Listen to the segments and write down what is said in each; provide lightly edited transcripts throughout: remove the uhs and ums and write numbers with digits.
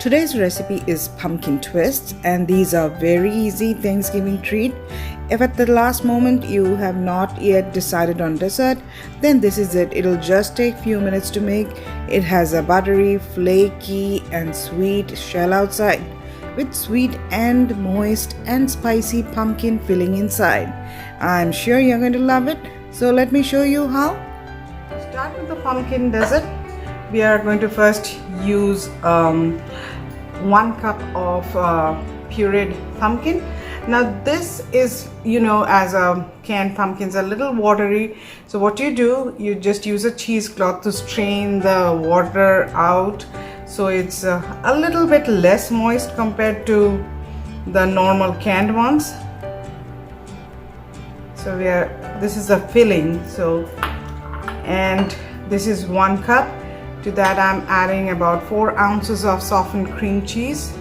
Today's recipe is pumpkin twists, and these are very easy Thanksgiving treat. If at the last moment you have not yet decided on dessert, then this is it. It'll just take few minutes to make. It has a buttery, flaky and sweet shell outside with sweet and moist and spicy pumpkin filling inside. I'm sure you're going to love it. So let me show you how. To start with the pumpkin dessert, we are going to first use 1 cup of pureed pumpkin. Now this is, as a canned pumpkins, a little watery. So what you do, you just use a cheesecloth to strain the water out. So it's a little bit less moist compared to the normal canned ones. So this is the filling. And this is 1 cup. To that I'm adding about 4 ounces of softened cream cheese.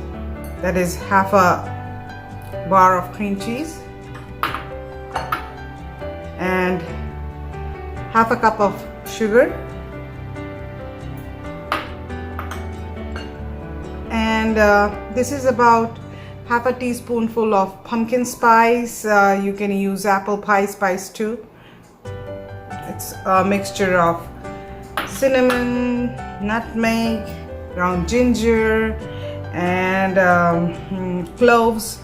That is half a bar of cream cheese. And half a cup of sugar. And this is about half a teaspoonful of pumpkin spice. You can use apple pie spice too. It's a mixture of cinnamon, nutmeg, ground ginger, and cloves.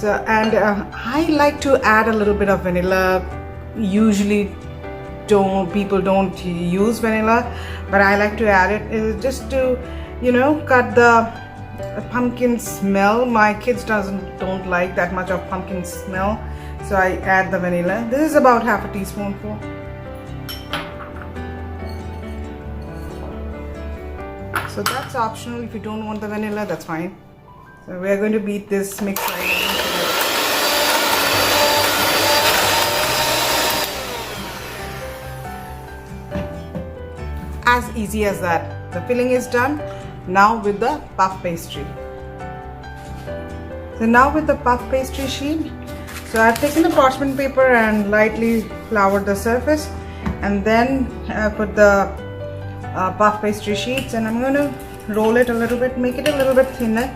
I like to add a little bit of vanilla. Usually people don't use vanilla, but I like to add it just to cut the pumpkin smell. My kids don't like that much of pumpkin smell, so I add the vanilla. This is about half a teaspoonful. So that's optional. If you don't want the vanilla, that's fine. So we are going to beat this mix as easy as that. The filling is done. Now with the puff pastry. So now with the puff pastry sheet, so I've taken the parchment paper and lightly floured the surface, and then put the puff pastry sheets, and I'm going to roll it a little bit, make it a little bit thinner.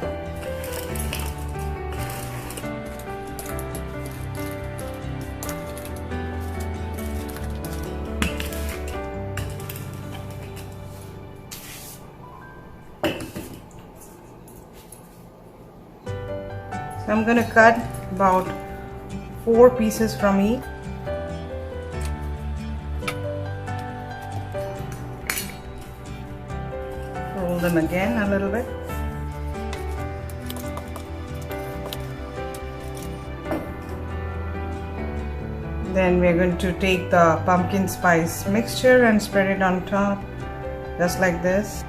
So I'm going to cut about 4 pieces from each. Roll them again a little bit. Then we're going to take the pumpkin spice mixture and spread it on top, just like this.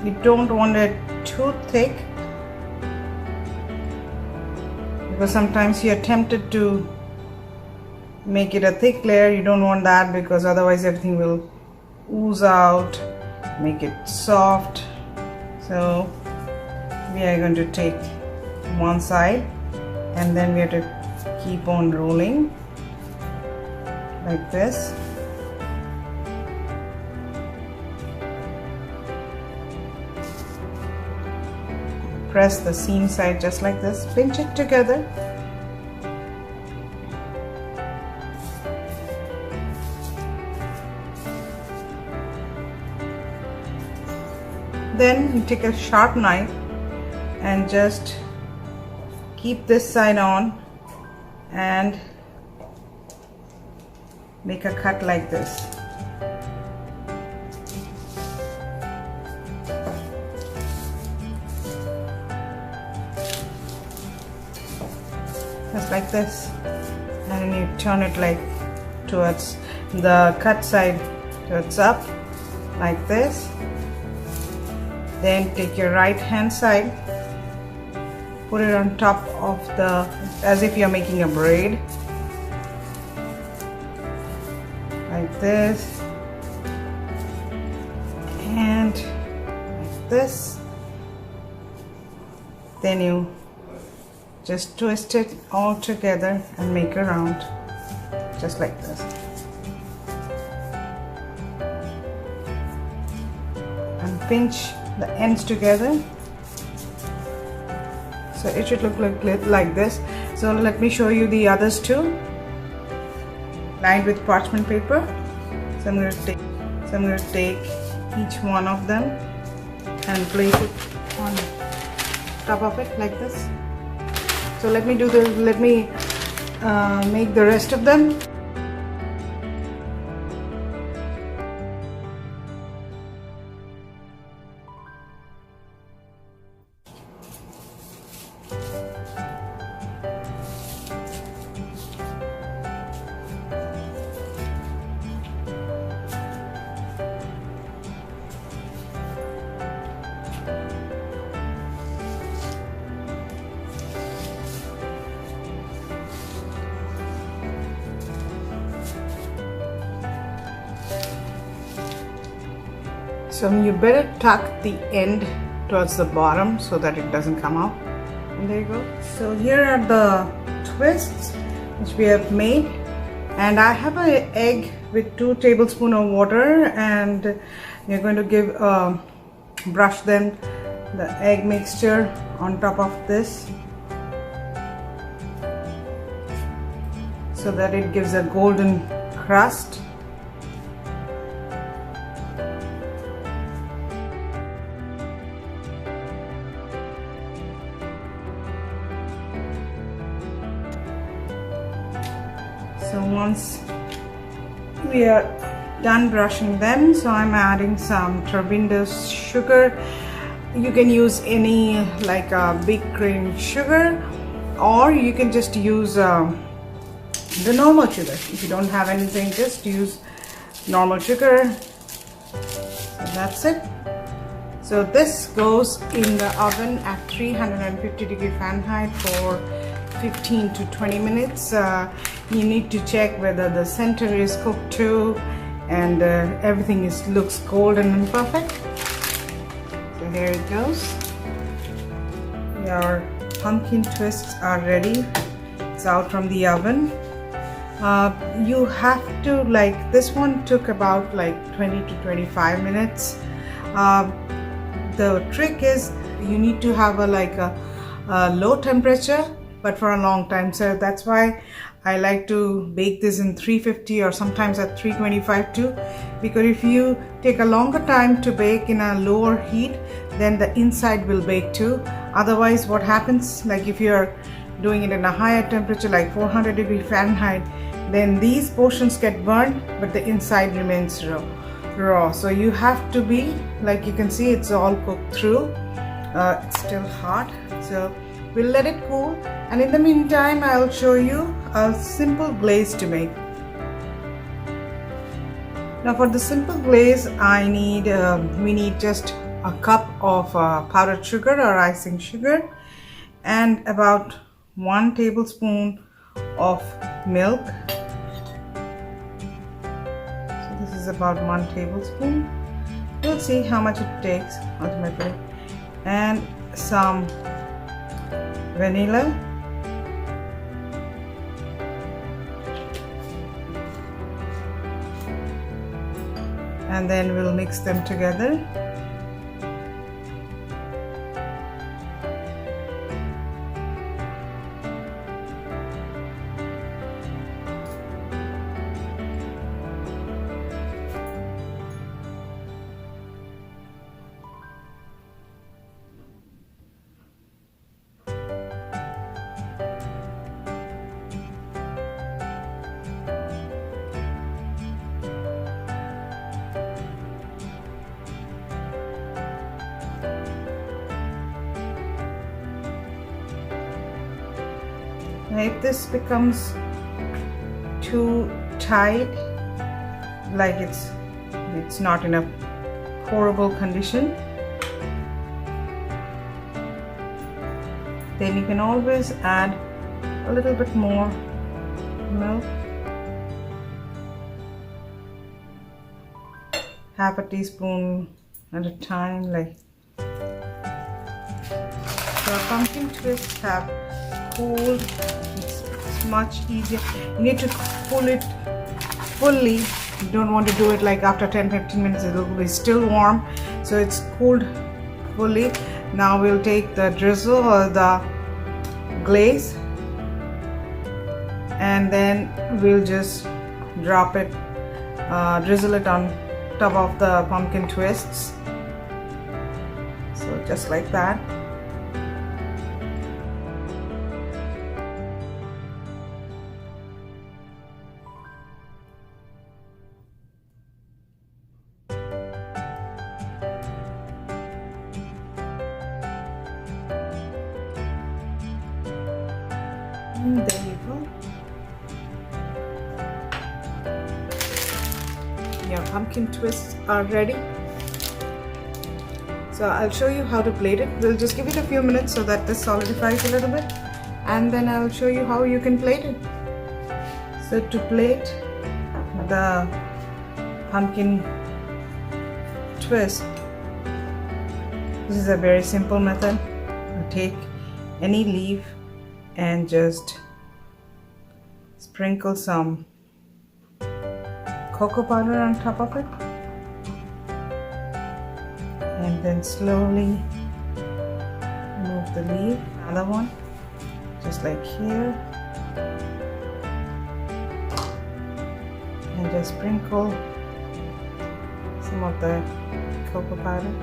You don't want it too thick, because sometimes you're tempted to make it a thick layer. You don't want that, because otherwise everything will ooze out, make it soft. So we are going to take one side, and then we have to keep on rolling like this. Press the seam side just like this, pinch it together. Then you take a sharp knife and just keep this side on and make a cut like this. Just like this, and then you turn it like towards the cut side, towards up, like this. Then take your right hand side, put it on top of as if you're making a braid, like this, and like this. Then you just twist it all together and make a round, just like this. and pinch the ends together. So it should look like this. So let me show you the others too. Lined with parchment paper. So I'm going to take each one of them and place it on top of it like this. So let me make the rest of them. So you better tuck the end towards the bottom so that it doesn't come out. And there you go. So here are the twists which we have made, and I have an egg with 2 tablespoons of water, and we're going to brush then the egg mixture on top of this so that it gives a golden crust. So once we are done brushing them, so I'm adding some tremendous sugar. You can use any like big grain sugar, or you can just use the normal sugar. If you don't have anything, just use normal sugar. So that's it. So this goes in the oven at 350 degree Fahrenheit for 15 to 20 minutes. You need to check whether the center is cooked too, and everything looks golden and perfect. So here it goes. Your pumpkin twists are ready. It's out from the oven. You have to, like, this one took about like 20 to 25 minutes. The trick is you need to have a low temperature but for a long time, so that's why I like to bake this in 350 or sometimes at 325 too, because if you take a longer time to bake in a lower heat, then the inside will bake too. Otherwise what happens, like if you're doing it in a higher temperature like 400 degree Fahrenheit, then these portions get burned but the inside remains raw. So you have to be, like you can see, it's all cooked through. It's still hot, so we'll let it cool, and in the meantime I'll show you a simple glaze to make. Now for the simple glaze, we need just a cup of powdered sugar or icing sugar and about 1 tablespoon of milk. So this is about 1 tablespoon. We'll see how much it takes ultimately. And some vanilla, and then we'll mix them together. If this becomes too tight, like it's not in a pourable condition, then you can always add a little bit more milk, half a teaspoon at a time, like. So pumpkin twists have cooled. It's much easier. You need to pull it fully. You don't want to do it like after 10-15 minutes, it will be still warm. so it's cooled fully. Now we'll take the drizzle or the glaze, and then we'll just drop it, drizzle it on top of the pumpkin twists. So just like that. And there you go. Your pumpkin twists are ready. So I'll show you how to plate it. We'll just give it a few minutes so that this solidifies a little bit, and then I'll show you how you can plate it. So to plate the pumpkin twist, this is a very simple method. You take any leaf and just sprinkle some cocoa powder on top of it, and then slowly remove the leaf. Another one, just like here, and just sprinkle some of the cocoa powder.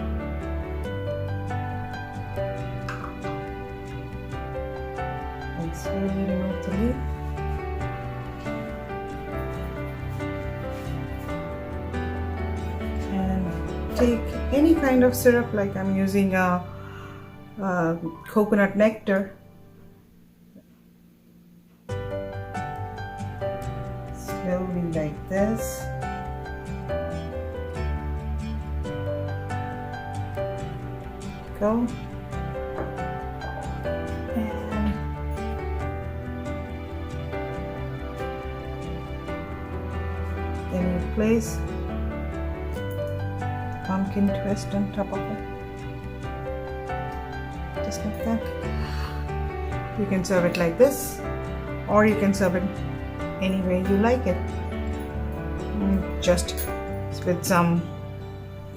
And slowly remove the leaf. And take any kind of syrup, like I'm using a coconut nectar. Slowly like this. Go. Then you place pumpkin twist on top of it, just like that. You can serve it like this, or you can serve it any way you like it. Just with some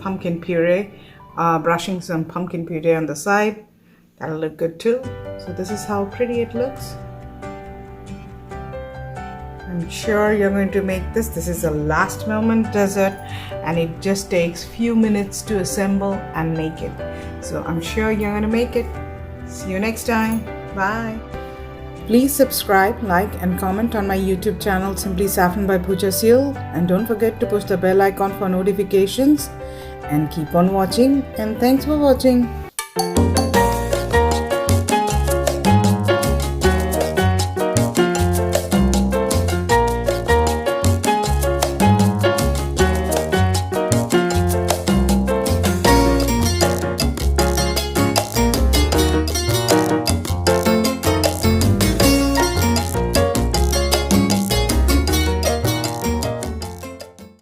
pumpkin puree, brushing some pumpkin puree on the side. That'll look good too. So this is how pretty it looks. I'm sure you're going to make this. This is a last moment dessert, and it just takes few minutes to assemble and make it. So I'm sure you're going to make it. See you next time. Bye. Please subscribe, like and comment on my YouTube channel Simply Saffron by Pooja Seal, and don't forget to push the bell icon for notifications, and keep on watching, and thanks for watching.